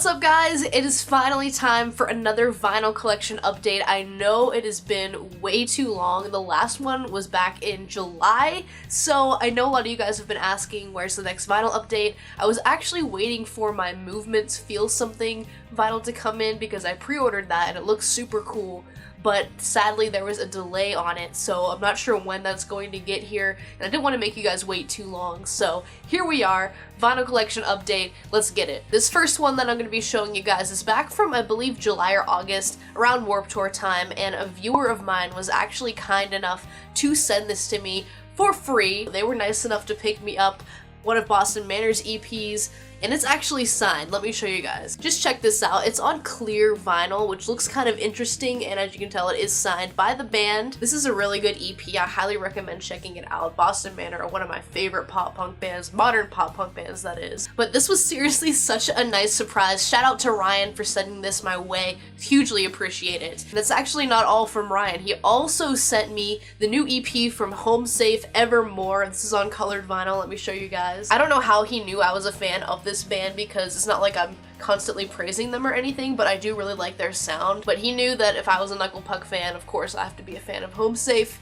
What's up, guys? It is finally time for another vinyl collection update. I know it has been way too long. The last one was back in July, so I know a lot of you guys have been asking where's the next vinyl update. I was actually waiting for my Movements Feel Something vinyl to come in because I pre-ordered that and it looks super cool. But sadly there was a delay on it, so I'm not sure when that's going to get here, and I didn't want to make you guys wait too long, so here we are, vinyl collection update, let's get it. This first one that I'm going to be showing you guys is back from, I believe, July or August, around Warped Tour time, and a viewer of mine was actually kind enough to send this to me for free. They were nice enough to pick me up one of Boston Manor's EPs, and it's actually signed. Let me show you guys. Just check this out. It's on clear vinyl, which looks kind of interesting, and as you can tell, it is signed by the band. This is a really good EP. I highly recommend checking it out. Boston Manor are one of my favorite pop punk bands, modern pop punk bands, that is. But this was seriously such a nice surprise. Shout out to Ryan for sending this my way. Hugely appreciate it. And it's actually not all from Ryan. He also sent me the new EP from Home Safe, Evermore. This is on colored vinyl. Let me show you guys. I don't know how he knew I was a fan of this band because it's not like I'm constantly praising them or anything, but I do really like their sound. But he knew that if I was a Knuckle Puck fan, of course I have to be a fan of Home Safe.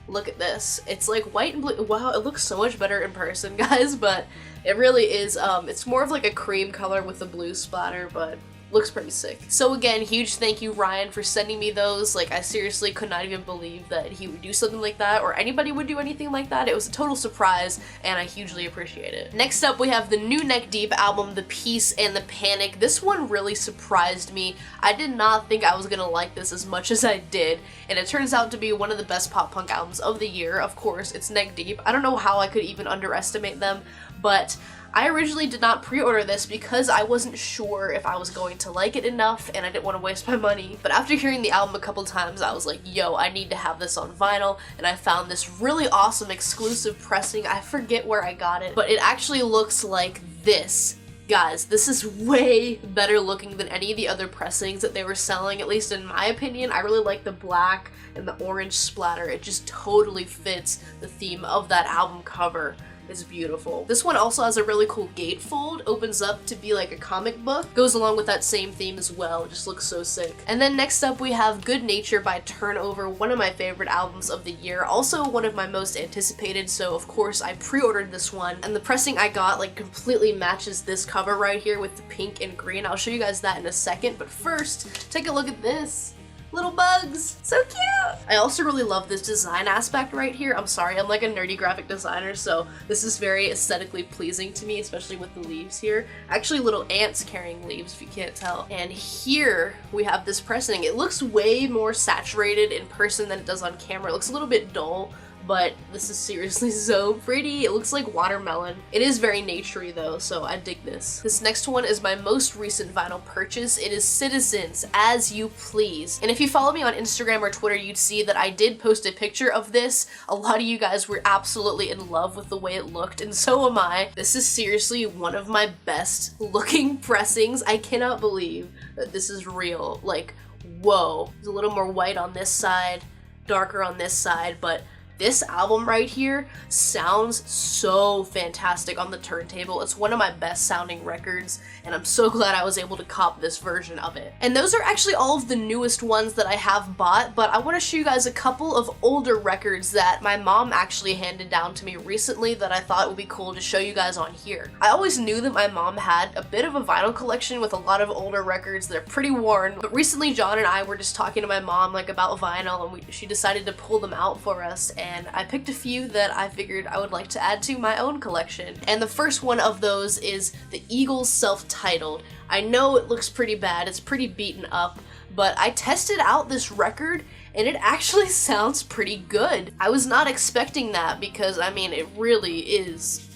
Look at this. It's like white and blue. Wow, it looks so much better in person, guys, but it really is, it's more of like a cream color with a blue splatter, but looks pretty sick. So again, huge thank you, Ryan, for sending me those. Like, I seriously could not even believe that he would do something like that, or anybody would do anything like that. It was a total surprise, and I hugely appreciate it. Next up, we have the new Neck Deep album, The Peace and the Panic. This one really surprised me. I did not think I was gonna like this as much as I did, and it turns out to be one of the best pop punk albums of the year. Of course, it's Neck Deep. I don't know how I could even underestimate them, but I originally did not pre-order this because I wasn't sure if I was going to like it enough and I didn't want to waste my money. But after hearing the album a couple times, I was like, yo, I need to have this on vinyl, and I found this really awesome exclusive pressing. I forget where I got it, but it actually looks like this. Guys, this is way better looking than any of the other pressings that they were selling, at least in my opinion. I really like the black and the orange splatter. It just totally fits the theme of that album cover. It's beautiful. This one also has a really cool gatefold, opens up to be like a comic book, goes along with that same theme as well. It just looks so sick. And then next up we have Good Nature by Turnover, one of my favorite albums of the year, also one of my most anticipated, so of course I pre-ordered this one, and the pressing I got like completely matches this cover right here with the pink and green. I'll show you guys that in a second, but first, take a look at this. Little bugs, so cute! I also really love this design aspect right here. I'm sorry, I'm like a nerdy graphic designer, so this is very aesthetically pleasing to me, especially with the leaves here. Actually, little ants carrying leaves, if you can't tell. And here we have this pressing. It looks way more saturated in person than it does on camera. It looks a little bit dull, but this is seriously so pretty. It looks like watermelon. It is very naturey though, so I dig this. This next one is my most recent vinyl purchase. It is Citizens, As You Please. And if you follow me on Instagram or Twitter, you'd see that I did post a picture of this. A lot of you guys were absolutely in love with the way it looked, and so am I. This is seriously one of my best looking pressings. I cannot believe that this is real. Like, whoa. There's a little more white on this side, darker on this side, but this album right here sounds so fantastic on the turntable. It's one of my best sounding records, and I'm so glad I was able to cop this version of it. And those are actually all of the newest ones that I have bought, but I want to show you guys a couple of older records that my mom actually handed down to me recently that I thought would be cool to show you guys on here. I always knew that my mom had a bit of a vinyl collection with a lot of older records that are pretty worn, but recently John and I were just talking to my mom like about vinyl, and she decided to pull them out for us, and I picked a few that I figured I would like to add to my own collection. And the first one of those is the Eagles self-titled. I know it looks pretty bad, it's pretty beaten up, but I tested out this record and it actually sounds pretty good. I was not expecting that because, I mean, it really is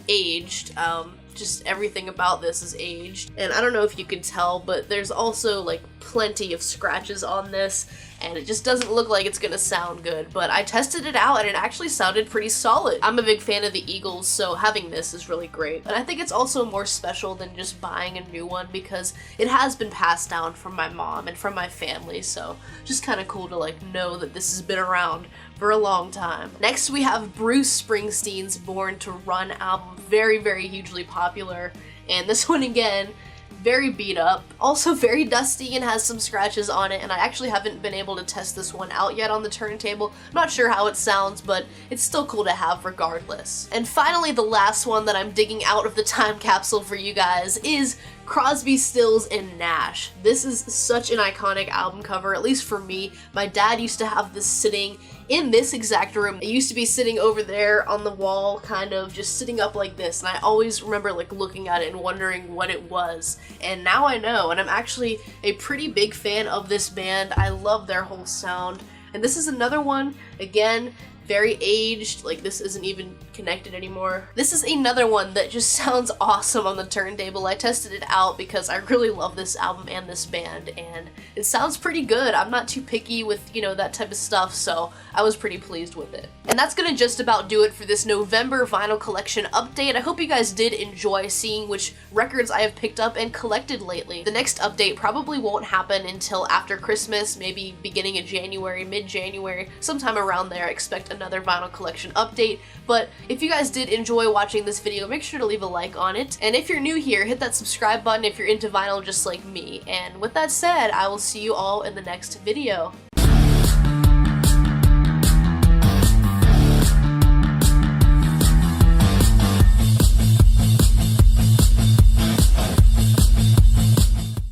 aged. Just everything about this is aged. And I don't know if you can tell, but there's also like plenty of scratches on this, and it just doesn't look like it's gonna sound good, but I tested it out and it actually sounded pretty solid. I'm a big fan of the Eagles, so having this is really great. And I think it's also more special than just buying a new one because it has been passed down from my mom and from my family, so just kind of cool to like know that this has been around for a long time. Next we have Bruce Springsteen's Born to Run album, very, very hugely popular, and this one again very beat up, also very dusty and has some scratches on it, and I actually haven't been able to test this one out yet on the turntable. I'm not sure how it sounds, but it's still cool to have regardless. And finally, the last one that I'm digging out of the time capsule for you guys is Crosby, Stills, and Nash. This is such an iconic album cover, at least for me. My dad used to have this sitting in this exact room. It used to be sitting over there on the wall, kind of just sitting up like this, and I always remember like looking at it and wondering what it was. And now I know, and I'm actually a pretty big fan of this band. I love their whole sound. And this is another one, again, very aged, like this isn't even connected anymore. This is another one that just sounds awesome on the turntable. I tested it out because I really love this album and this band, and it sounds pretty good. I'm not too picky with, you know, that type of stuff, so I was pretty pleased with it. And that's gonna just about do it for this November vinyl collection update. I hope you guys did enjoy seeing which records I have picked up and collected lately. The next update probably won't happen until after Christmas, maybe beginning of January, mid-January, sometime around there. I expect another vinyl collection update. But if you guys did enjoy watching this video, make sure to leave a like on it. And if you're new here, hit that subscribe button if you're into vinyl just like me. And with that said, I will see you all in the next video.